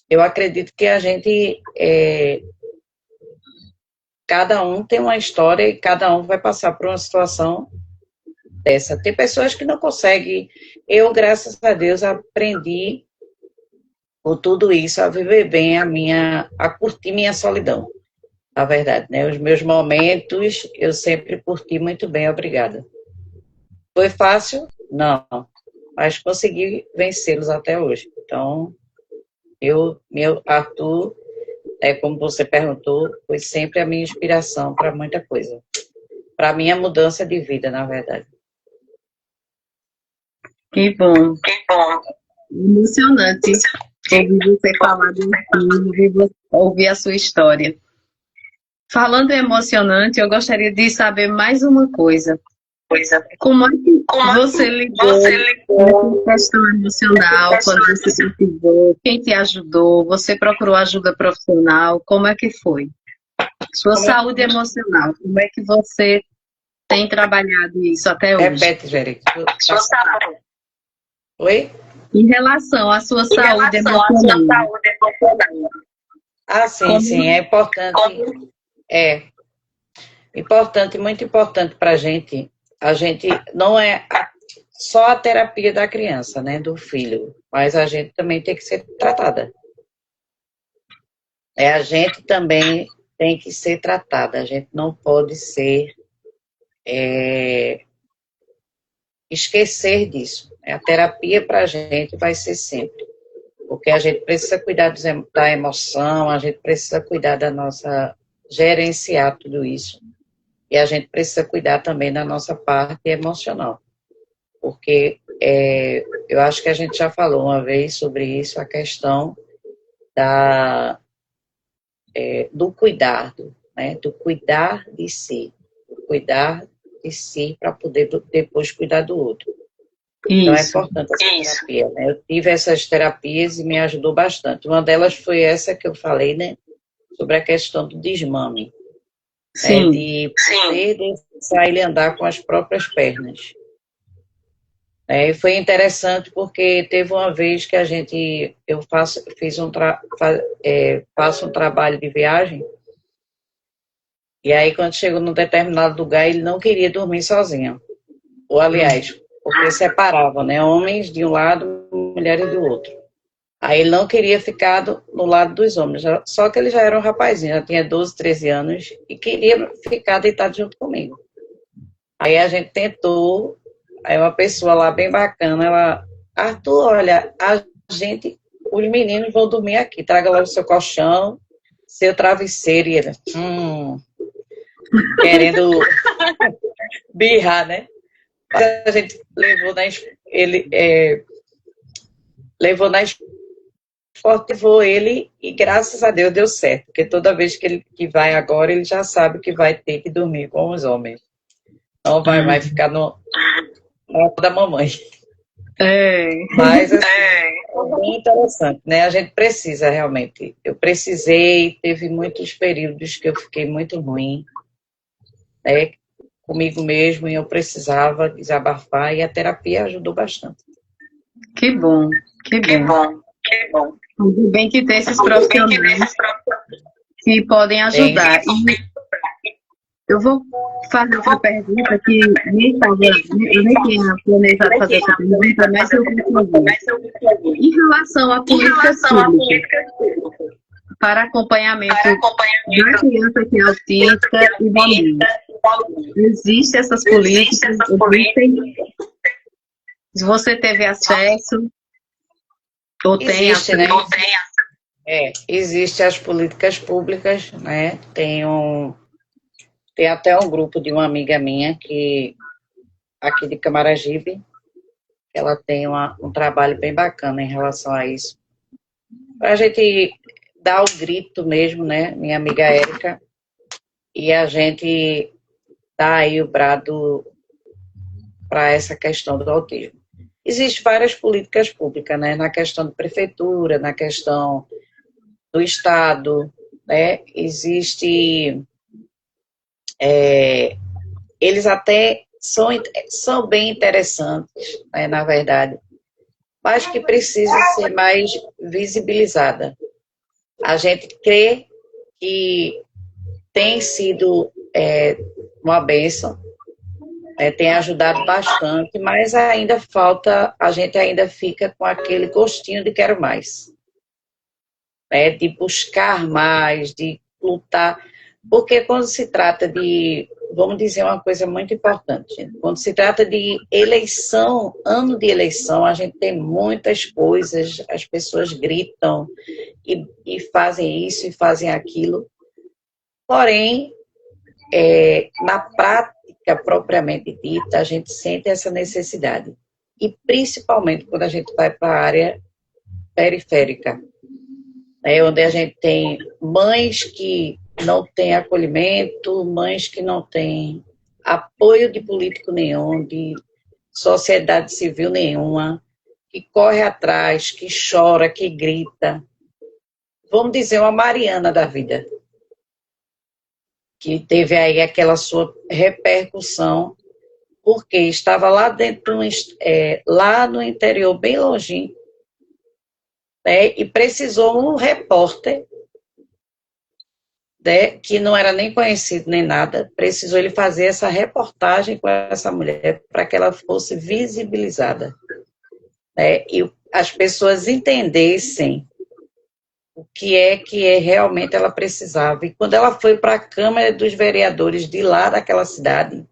eu acredito que a gente, cada um tem uma história e cada um vai passar por uma situação dessa. Tem pessoas que não conseguem. Eu, graças a Deus, aprendi por tudo isso a viver bem a curtir minha solidão. Na verdade, né? Os meus momentos eu sempre curti muito bem, obrigada. Foi fácil? Não, mas consegui vencê-los até hoje. Então, meu Arthur, como você perguntou, foi sempre a minha inspiração para muita coisa. Para a minha mudança de vida, na verdade. Que bom. Emocionante ouvir você falar do filho, ouvir a sua história. Falando em emocionante, eu gostaria de saber mais uma coisa. Como é que você lidou com a questão emocional, quando você precisou? Quem te ajudou? Você procurou ajuda profissional? Como é que foi? Sua saúde emocional, como é que você tem trabalhado isso até hoje? Repete, Jerico. Sua saúde. Oi? Em relação à sua saúde emocional. Sim, é importante. Importante, muito importante para a gente. A gente não é só a terapia da criança, né, do filho, mas a gente também tem que ser tratada. A gente também tem que ser tratada. A gente não pode esquecer disso. A terapia para a gente vai ser sempre. Porque a gente precisa cuidar da emoção, a gente precisa cuidar da nossa... gerenciar tudo isso. E a gente precisa cuidar também da nossa parte emocional. Porque eu acho que a gente já falou uma vez sobre isso, a questão do cuidado, né? Do cuidar de si. Do cuidar de si para poder depois cuidar do outro. Isso. Então é importante essa terapia, né? Eu tive essas terapias e me ajudou bastante. Uma delas foi essa que eu falei, né? Sobre a questão do desmame. Sim. De poder deixar ele andar com as próprias pernas. E foi interessante porque teve uma vez que eu faço um trabalho de viagem, e aí quando chegou num determinado lugar, ele não queria dormir sozinho. Ou, aliás, porque separavam, né? Homens de um lado, mulheres do outro. Aí ele não queria ficar no lado dos homens, só que ele já era um rapazinho, já tinha 12, 13 anos, e queria ficar deitado junto comigo. Aí a gente tentou, aí uma pessoa lá bem bacana, Arthur, olha, os meninos vão dormir aqui, traga logo seu colchão, seu travesseiro, e ele, querendo birrar, né? A gente levou levou ele e graças a Deus deu certo, porque toda vez que vai agora, ele já sabe que vai ter que dormir com os homens. Não vai ficar no da mamãe. Mas assim, é bem interessante, né? A gente precisa realmente. Eu precisei, teve muitos períodos que eu fiquei muito ruim, né, comigo mesmo, e eu precisava desabafar, e a terapia ajudou bastante. Que bom, que bom. Ainda bem que tem esses profissionais que podem Tem. ajudar. E eu vou fazer uma pergunta que eu nem tinha planejado fazer essa pergunta, mas eu vou fazer. Em relação a políticas públicas para acompanhamento da criança que é autista e da mãe, existem essas políticas? Existem? Se você teve acesso ou tem Existe, acesso? né? Existe as políticas públicas, né? Tem até um grupo de uma amiga minha aqui de Camaragibe, ela tem um trabalho bem bacana em relação a isso. Para a gente dar o grito mesmo, né? Minha amiga Érica, e a gente dar aí o brado para essa questão do autismo. Existem várias políticas públicas, né? Na questão de prefeitura, na questão do Estado, né? Eles até são bem interessantes, né, na verdade, mas que precisa ser mais visibilizada. A gente crê que tem sido uma bênção, tem ajudado bastante, mas ainda falta, a gente ainda fica com aquele gostinho de quero mais, né, de buscar mais, de lutar, porque quando se trata de, vamos dizer uma coisa muito importante, quando se trata de eleição, ano de eleição, a gente tem muitas coisas, as pessoas gritam e fazem isso e fazem aquilo, porém, na prática propriamente dita, a gente sente essa necessidade, e principalmente quando a gente vai para a área periférica, onde a gente tem mães que não têm acolhimento, mães que não têm apoio de político nenhum, de sociedade civil nenhuma, que corre atrás, que chora, que grita. Vamos dizer uma Mariana da vida, que teve aí aquela sua repercussão, porque estava lá dentro, lá no interior, bem longinho, né, e precisou um repórter, né, que não era nem conhecido nem nada, precisou ele fazer essa reportagem com essa mulher para que ela fosse visibilizada, né, e as pessoas entendessem o que realmente ela precisava. E quando ela foi para a Câmara dos Vereadores de lá daquela cidade,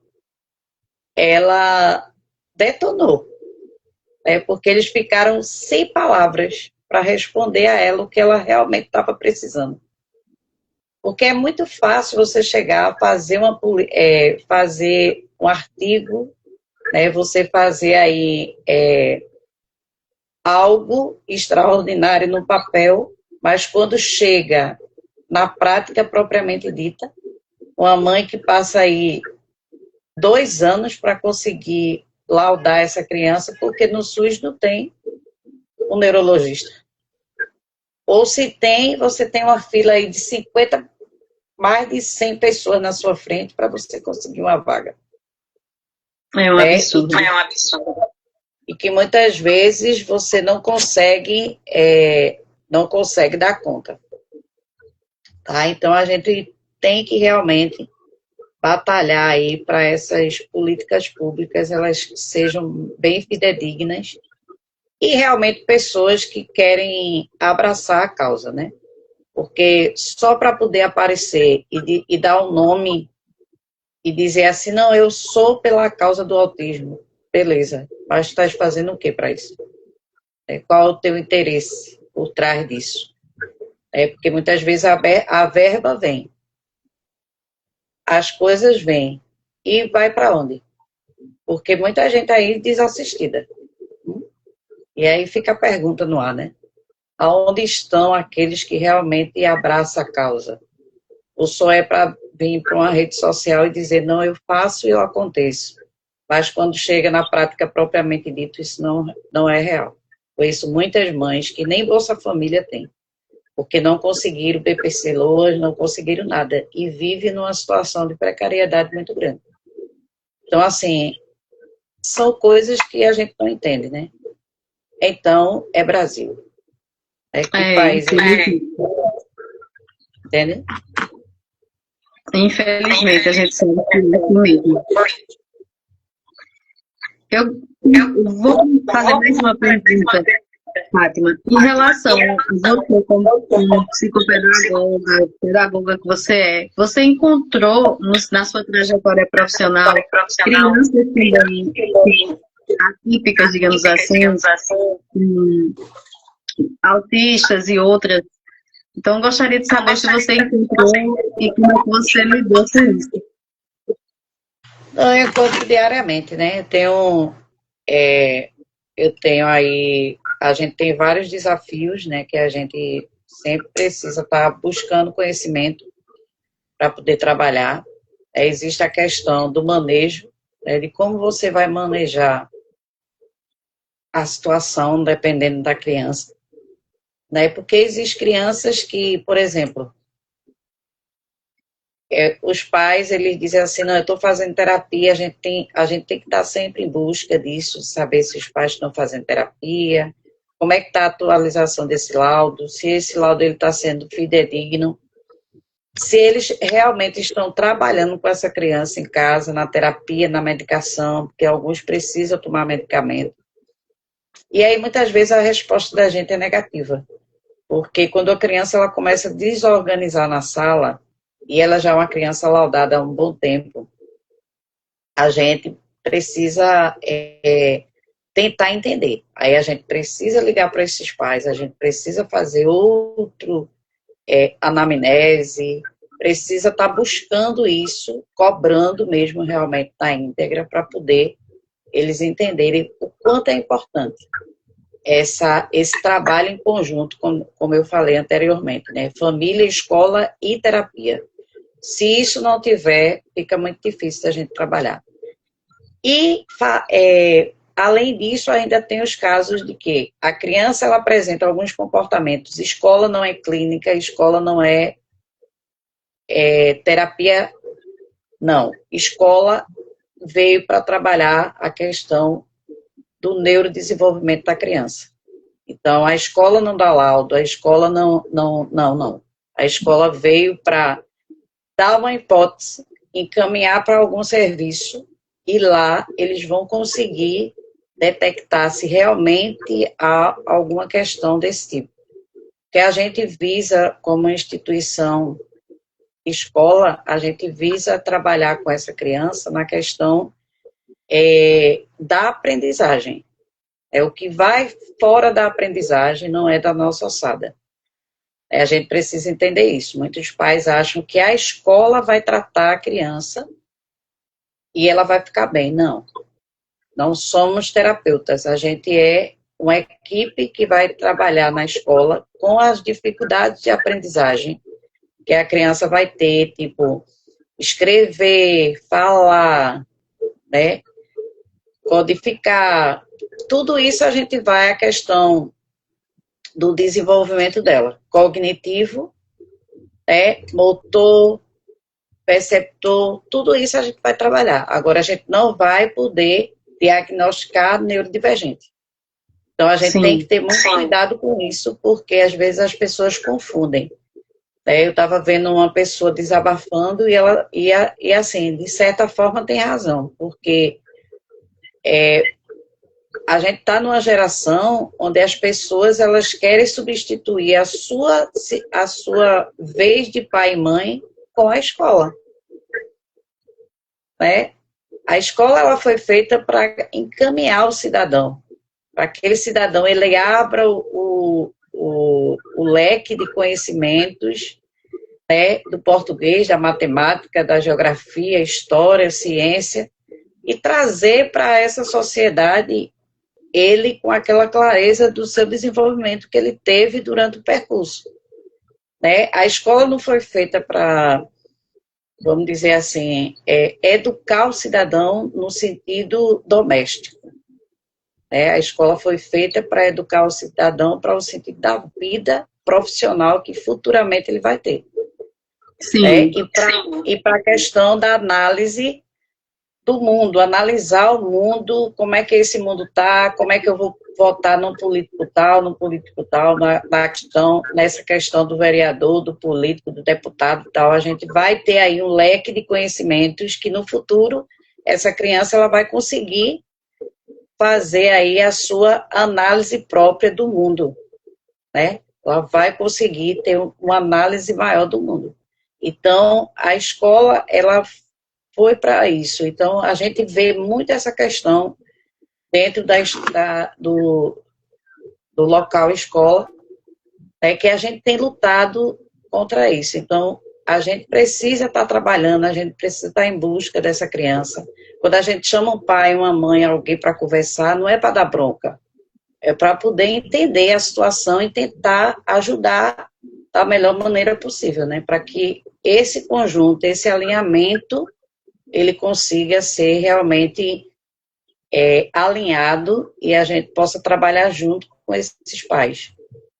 ela detonou, né, porque eles ficaram sem palavras para responder a ela o que ela realmente estava precisando. Porque é muito fácil você chegar a fazer fazer um artigo, né, você fazer aí algo extraordinário no papel, mas quando chega na prática propriamente dita, uma mãe que passa aí 2 anos para conseguir laudar essa criança, porque no SUS não tem um neurologista. Ou se tem, você tem uma fila aí de 50, mais de 100 pessoas na sua frente para você conseguir uma vaga. É um absurdo. E que muitas vezes você não consegue dar conta. Tá? Então a gente tem que realmente batalhar aí para essas políticas públicas, elas sejam bem fidedignas e realmente pessoas que querem abraçar a causa, né? Porque só para poder aparecer e dar um nome e dizer assim, não, eu sou pela causa do autismo, beleza, mas estás fazendo o que para isso? Qual é o teu interesse por trás disso? Porque muitas vezes a verba vem, as coisas vêm, e vai para onde? Porque muita gente aí desassistida. E aí fica a pergunta no ar, né? Aonde estão aqueles que realmente abraçam a causa? Ou só é para vir para uma rede social e dizer, não, eu faço e eu aconteço. Mas quando chega na prática propriamente dito, isso não é real. Conheço muitas mães que nem Bolsa Família tem, porque não conseguiram BPC Loas, não conseguiram nada, e vivem numa situação de precariedade muito grande. Então, assim, são coisas que a gente não entende, né? Então, é Brasil. Que país é esse? entende? Infelizmente, a gente sabe que é assim mesmo. Eu vou fazer mais uma pergunta, Fátima. Em relação a você como psicopedagoga, pedagoga que você encontrou na sua trajetória profissional crianças também atípicas, digamos assim, autistas e outras. Então, eu gostaria de saber se você encontrou e como é que você lidou com isso. Não, eu encontro diariamente, né? Eu tenho aí, a gente tem vários desafios, né? Que a gente sempre precisa estar buscando conhecimento para poder trabalhar. Existe a questão do manejo, né, de como você vai manejar a situação dependendo da criança, né? Porque existem crianças que, por exemplo, os pais, eles dizem assim, não, eu estou fazendo terapia, a gente tem que estar sempre em busca disso, saber se os pais estão fazendo terapia, como é que está a atualização desse laudo, se esse laudo está sendo fidedigno, se eles realmente estão trabalhando com essa criança em casa, na terapia, na medicação, porque alguns precisam tomar medicamento. E aí, muitas vezes, a resposta da gente é negativa, porque quando a criança ela começa a desorganizar na sala, e ela já é uma criança laudada há um bom tempo, a gente precisa tentar entender. Aí a gente precisa ligar para esses pais, a gente precisa fazer outro anamnese, precisa estar buscando isso, cobrando mesmo realmente na íntegra, para poder eles entenderem o quanto é importante esse trabalho em conjunto, como eu falei anteriormente, né? Família, escola e terapia. Se isso não tiver, fica muito difícil a gente trabalhar. E, além disso, ainda tem os casos de que a criança ela apresenta alguns comportamentos. Escola não é clínica, escola não é terapia, não. Escola veio para trabalhar a questão do neurodesenvolvimento da criança. Então, a escola não dá laudo, a escola não. A escola veio para dar uma hipótese, encaminhar para algum serviço, e lá eles vão conseguir detectar se realmente há alguma questão desse tipo. Que a gente visa, como instituição escola, a gente visa trabalhar com essa criança na questão da aprendizagem. O que vai fora da aprendizagem não é da nossa ossada. A gente precisa entender isso. Muitos pais acham que a escola vai tratar a criança e ela vai ficar bem. Não. Não somos terapeutas. A gente é uma equipe que vai trabalhar na escola com as dificuldades de aprendizagem que a criança vai ter, tipo, escrever, falar, né? Codificar. Tudo isso a gente vai à questão do desenvolvimento dela. Cognitivo, motor, perceptor, tudo isso a gente vai trabalhar. Agora, a gente não vai poder diagnosticar neurodivergente. Então, a gente tem que ter muito cuidado com isso, porque às vezes as pessoas confundem. Eu estava vendo uma pessoa desabafando e assim, de certa forma tem razão, porque a gente está numa geração onde as pessoas elas querem substituir a sua vez de pai e mãe com a escola. Né? A escola ela foi feita para encaminhar o cidadão, para que aquele cidadão ele abra o leque de conhecimentos, né, do português, da matemática, da geografia, história, ciência, e trazer para essa sociedade ele com aquela clareza do seu desenvolvimento que ele teve durante o percurso. Né? A escola não foi feita para, vamos dizer assim, educar o cidadão no sentido doméstico. A escola foi feita para educar o cidadão para o sentido da vida profissional que futuramente ele vai ter. Sim. E para a questão da análise do mundo, analisar o mundo, como é que esse mundo está, como é que eu vou votar num político tal, nessa questão do vereador, do político, do deputado tal, a gente vai ter aí um leque de conhecimentos que no futuro essa criança ela vai conseguir fazer aí a sua análise própria do mundo, né? Ela vai conseguir ter uma análise maior do mundo. Então, a escola, ela foi para isso. Então, a gente vê muito essa questão dentro do local escola, que a gente tem lutado contra isso. Então, a gente precisa estar trabalhando, a gente precisa estar em busca dessa criança. Quando a gente chama um pai, uma mãe, alguém para conversar, não é para dar bronca, é para poder entender a situação e tentar ajudar da melhor maneira possível, né? Para que esse conjunto, esse alinhamento, ele consiga ser realmente alinhado e a gente possa trabalhar junto com esses pais.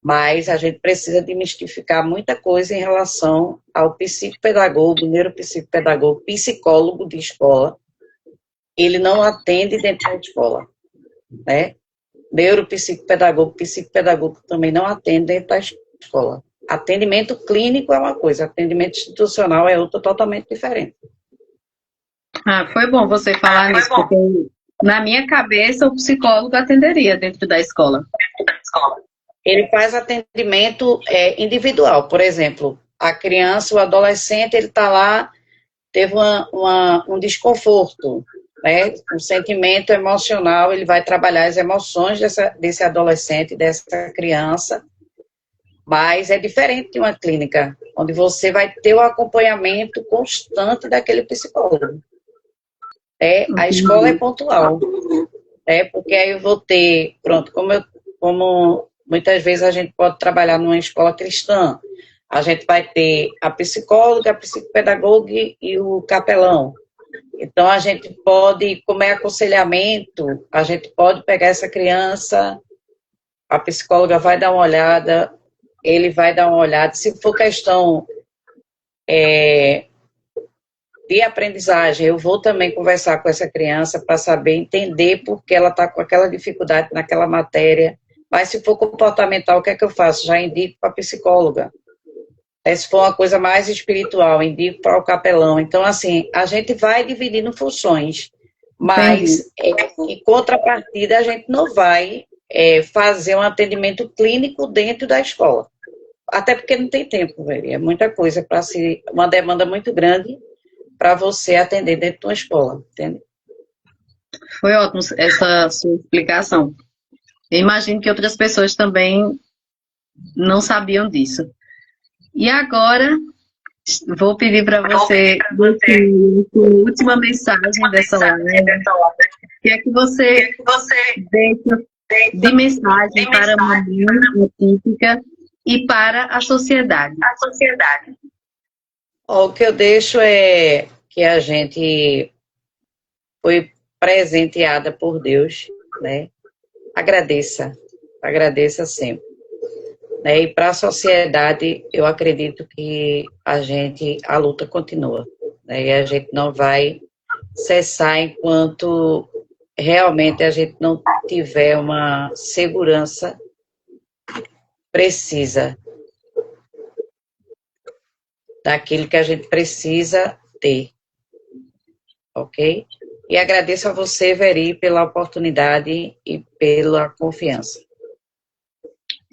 Mas a gente precisa demistificar muita coisa em relação ao psicopedagogo, neuropsicopedagogo, psicólogo de escola. Ele não atende dentro da escola, né? Neuropsicopedagogo, psicopedagogo também não atende dentro da escola. Atendimento clínico é uma coisa, atendimento institucional é outra totalmente diferente. Ah, foi bom você falar nisso, porque na minha cabeça o psicólogo atenderia dentro da escola. Ele faz atendimento individual, por exemplo, a criança, o adolescente, ele está lá, teve um desconforto, né? Um sentimento emocional, ele vai trabalhar as emoções desse adolescente, dessa criança, mas é diferente de uma clínica, onde você vai ter o acompanhamento constante daquele psicólogo. A escola é pontual, porque aí eu vou ter, pronto, como muitas vezes a gente pode trabalhar numa escola cristã, a gente vai ter a psicóloga, a psicopedagoga e o capelão. Então, a gente pode, como é aconselhamento, a gente pode pegar essa criança, a psicóloga vai dar uma olhada, ele vai dar uma olhada. Se for questão de aprendizagem, eu vou também conversar com essa criança para saber, entender por que ela está com aquela dificuldade naquela matéria. Mas se for comportamental, o que é que eu faço? Já indico para a psicóloga. Se for uma coisa mais espiritual, indico para o capelão. Então, assim, a gente vai dividindo funções, mas, em contrapartida, a gente não vai fazer um atendimento clínico dentro da escola. Até porque não tem tempo, velho. É muita coisa para uma demanda muito grande para você atender dentro de uma escola, entende? Foi ótimo essa sua explicação. Eu imagino que outras pessoas também não sabiam disso. E agora, vou pedir para você a última mensagem dessa live. Que é que você deixa de mensagem para a mamãe atípica e para a sociedade. O que eu deixo é que a gente foi presenteada por Deus, né? Agradeça sempre. E para a sociedade, eu acredito que a luta continua, né? E a gente não vai cessar enquanto realmente a gente não tiver uma segurança precisa daquilo que a gente precisa ter, ok? E agradeço a você, Veri, pela oportunidade e pela confiança.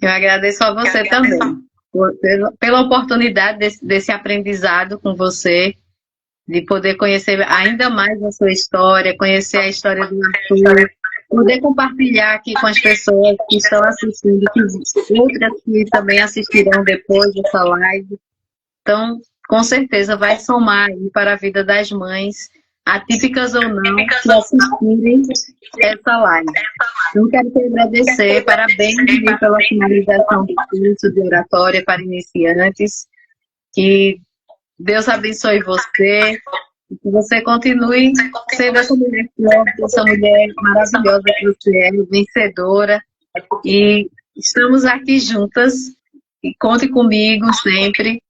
Eu agradeço a você também, pela oportunidade desse aprendizado com você, de poder conhecer ainda mais a sua história, conhecer a história do Arthur, poder compartilhar aqui com as pessoas que estão assistindo, que outras que também assistirão depois dessa live. Então, com certeza vai somar aí para a vida das mães, atípicas ou não, que assistirem essa live. Então, quero te agradecer, parabéns pela finalização do curso de oratória para iniciantes, que Deus abençoe você, que você continue sendo essa mulher forte, essa mulher maravilhosa que você é, vencedora, e estamos aqui juntas, e conte comigo sempre,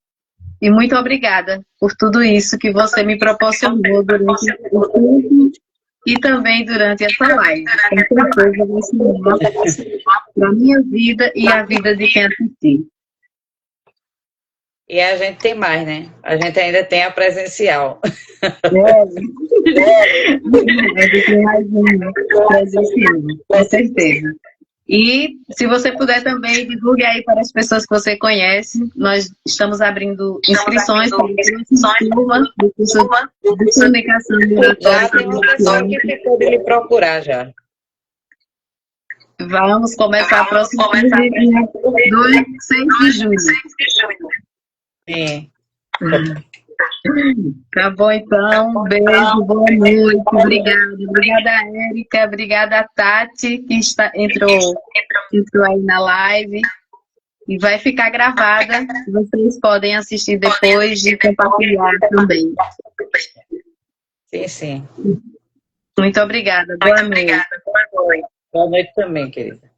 e muito obrigada por tudo isso que você me proporcionou durante o curso e também durante essa live. Com certeza vai ser para a minha vida e a vida de quem assistir. E a gente tem mais, né? A gente ainda tem a presencial. Tem mais uma presencial, com certeza. E se você puder também, divulgue aí para as pessoas que você conhece. Nós estamos abrindo inscrições para a turma do curso de comunicação e Já oratória. tem uma pessoa que ficou de lhe procurar já. Vamos começar a próxima dia 6 de junho. Sim. Tá bom, então. Um beijo, boa noite. Obrigada. Obrigada, Érica. Obrigada, Tati, que entrou aí na live. E vai ficar gravada. Vocês podem assistir depois e compartilhar também. Sim, sim. Muito obrigada. Boa noite. Boa noite também, querida.